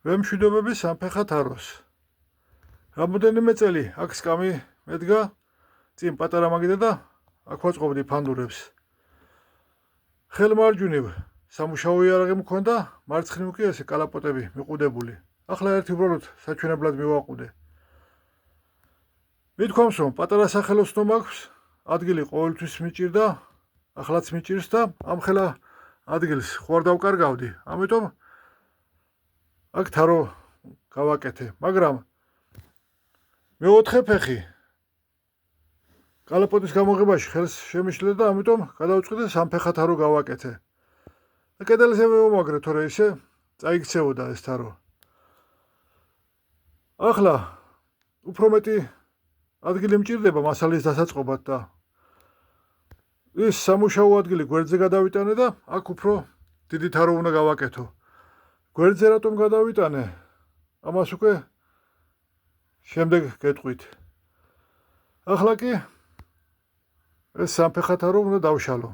ვემშვიდობები სამფეხა თაროს. რამოდენიმე წელი აქ სკამი მედგა, წინ პატარა მაგიდა და აქ ვაწყობდი ფანდურებს. ხელმარჯვნივ სამუშაო იარაღი მქონდა, მარცხნივ კი ესე კალაპოტები მიყუდებული. ახლა ერთი უბრალოდ საჩვენებლად მივაყუდე. მithქვამს, რომ პატარა სახელოსნო მაქვს, ადგილი ყოველთვის მიჭირდა, ახლაც მიჭირს და ამ ხელა ადგილს ხوار დავკარგავდი. ამიტომ აქ თარო გავაკეთე, მაგრამ მეოთხე ფეხი კალაპოტის გამოღებაში ხელს შემიშლდა და ამიტომ გადავწყვიტე სამფეხა თარო გავაკეთე. და კედელზე მევამაგრე, თორე ისე წაიქცეოდა ეს თარო. ახლა უფრო მეტი ადგილი მჭირდება მასალის დასაწყობად და ის სამუშაო ადგილი გვერდზე გადავიტანე და აქ უფრო დიდი თარო უნდა გავაკეთო. გვერდზე რატომ გადავიტანე? ამას უკვე შემდეგ გეტყვით. ახლა კი ეს სამფეხა თარო უნდა დავშალო.